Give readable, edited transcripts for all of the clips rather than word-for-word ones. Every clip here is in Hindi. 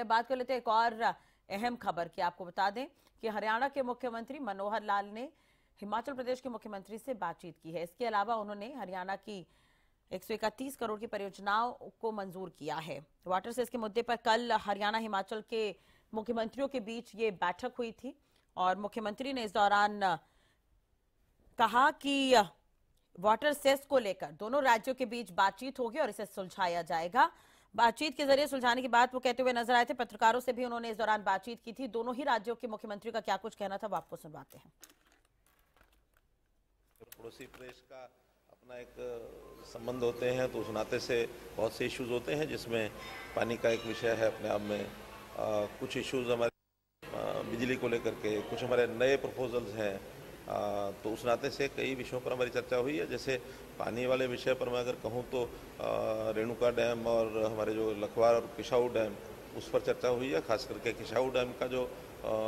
बात कर लेते हैं एक और अहम खबर की। आपको बता दें कि हरियाणा के मुख्यमंत्री मनोहर लाल ने हिमाचल प्रदेश के मुख्यमंत्री से बातचीत की है। इसके अलावा उन्होंने हरियाणा की 131 करोड़ की परियोजनाओं को मंजूर किया है। वाटर सेस के मुद्दे पर कल हरियाणा हिमाचल के मुख्यमंत्रियों के बीच ये बैठक हुई थी और मुख्यमंत्री ने इस दौरान कहा कि वाटर सेस को लेकर दोनों राज्यों के बीच बातचीत होगी और इसे सुलझाया जाएगा। बातचीत के जरिए सुलझाने की बात वो कहते हुए नजर आए थे। पत्रकारों से भी उन्होंने इस दौरान बातचीत की थी। दोनों ही राज्यों के मुख्यमंत्रियों का क्या कुछ कहना था वो आपको सुनवाते हैं। पड़ोसी प्रदेश का अपना एक संबंध होते हैं, तो उस नाते से बहुत से इश्यूज होते हैं जिसमें पानी का एक विषय है अपने आप में। कुछ इश्यूज हमारे बिजली को लेकर के, कुछ हमारे नए प्रपोजल्स हैं। तो उस नाते से कई विषयों पर हमारी चर्चा हुई है। जैसे पानी वाले विषय पर मैं अगर कहूँ तो रेणुका डैम और हमारे जो लखवार और किशाऊ डैम, उस पर चर्चा हुई है। खास करके किशाऊ डैम का जो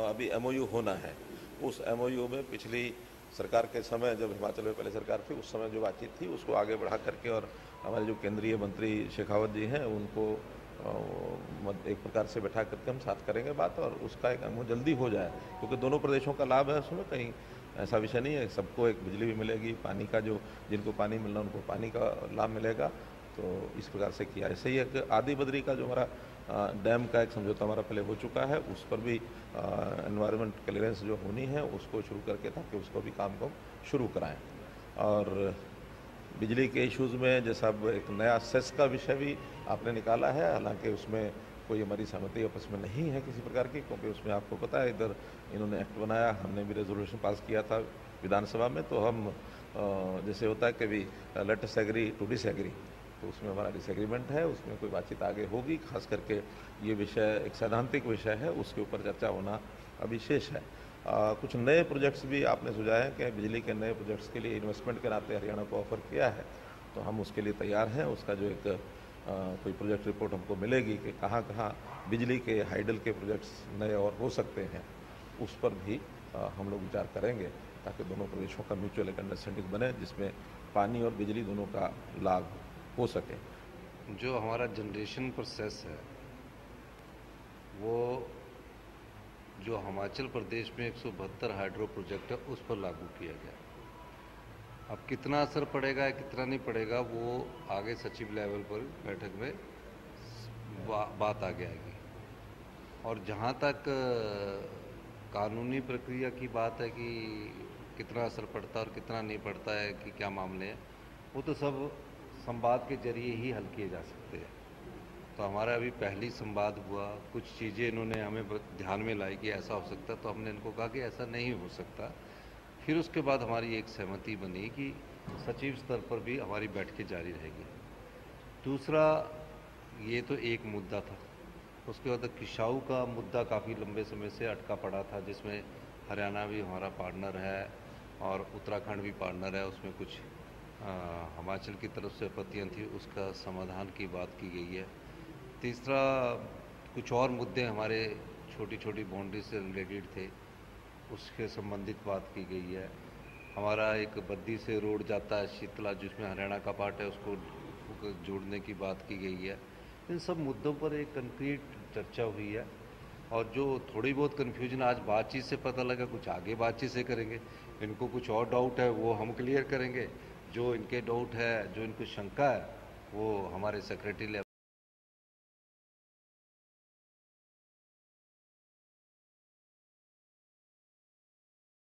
अभी एमओयू होना है, उस एमओयू में पिछली सरकार के समय, जब हिमाचल में पहले सरकार थी, उस समय जो बातचीत थी उसको आगे बढ़ा करके, और हमारे जो केंद्रीय मंत्री शेखावत जी हैं उनको एक प्रकार से बैठा करके हम साथ करेंगे बात, और उसका एक एमओयू जल्दी हो जाए, क्योंकि दोनों प्रदेशों का लाभ है उसमें। कहीं ऐसा विषय नहीं है, सबको एक बिजली भी मिलेगी, पानी का जो जिनको पानी मिलना उनको पानी का लाभ मिलेगा। तो इस प्रकार से किया। ऐसे ही एक आदि बद्री का जो हमारा डैम का एक समझौता हमारा पहले हो चुका है, उस पर भी एनवायरनमेंट क्लियरेंस जो होनी है उसको शुरू करके, ताकि उसको भी काम को शुरू कराएं। और बिजली के इश्यूज़ में जैसा अब एक नया सेस का विषय भी आपने निकाला है, हालांकि उसमें कोई हमारी सहमति आपस में नहीं है किसी प्रकार की, क्योंकि उसमें आपको पता है इधर इन्होंने एक्ट बनाया, हमने भी रेजोल्यूशन पास किया था विधानसभा में। तो हम जैसे होता है कभी let us agree to disagree, तो उसमें हमारा डिसएग्रीमेंट है, उसमें कोई बातचीत आगे होगी। खास करके ये विषय एक सैद्धांतिक विषय है, उसके ऊपर चर्चा होना अभी शेष है। कुछ नए प्रोजेक्ट्स भी आपने सुझाए हैं कि बिजली के नए प्रोजेक्ट्स के लिए इन्वेस्टमेंट के नाते हरियाणा को ऑफर किया है, तो हम उसके लिए तैयार हैं। उसका जो एक कोई प्रोजेक्ट रिपोर्ट हमको मिलेगी कि कहाँ कहाँ बिजली के हाइडल के प्रोजेक्ट्स नए और हो सकते हैं, उस पर भी हम लोग विचार करेंगे, ताकि दोनों प्रदेशों का म्यूचुअल एक अंडरस्टैंडिंग बने, जिसमें पानी और बिजली दोनों का लाभ हो सके। जो हमारा जनरेशन प्रोसेस है, वो जो हिमाचल प्रदेश में 172 हाइड्रो प्रोजेक्ट है उस पर लागू किया गया। अब कितना असर पड़ेगा कितना नहीं पड़ेगा, वो आगे सचिव लेवल पर बैठक में बात आगे आएगी। और जहाँ तक कानूनी प्रक्रिया की बात है कि कितना असर पड़ता है और कितना नहीं पड़ता है, कि क्या मामले हैं, वो तो सब संवाद के जरिए ही हल किए जा सकते हैं। तो हमारा अभी पहली संवाद हुआ, कुछ चीज़ें इन्होंने हमें ध्यान में लाई कि ऐसा हो सकता, तो हमने इनको कहा कि ऐसा नहीं हो सकता। फिर उसके बाद हमारी एक सहमति बनी कि सचिव स्तर पर भी हमारी बैठकें जारी रहेगी। दूसरा, ये तो एक मुद्दा था। उसके बाद किशाऊ का मुद्दा काफ़ी लंबे समय से अटका पड़ा था, जिसमें हरियाणा भी हमारा पार्टनर है और उत्तराखंड भी पार्टनर है। उसमें कुछ हिमाचल की तरफ से आपत्तियाँ थी, उसका समाधान की बात की गई है। तीसरा, कुछ और मुद्दे हमारे छोटी छोटी बाउंड्री से रिलेटेड थे, उसके संबंधित बात की गई है। हमारा एक बद्दी से रोड जाता है शीतला, जिसमें हरियाणा का पार्ट है, उसको जोड़ने की बात की गई है। इन सब मुद्दों पर एक कंक्रीट चर्चा हुई है। और जो थोड़ी बहुत कन्फ्यूजन आज बातचीत से पता लगा, कुछ आगे बातचीत से करेंगे। इनको कुछ और डाउट है वो हम क्लियर करेंगे, जो इनके डाउट है, जो इनको शंका है, वो हमारे सेक्रेटरी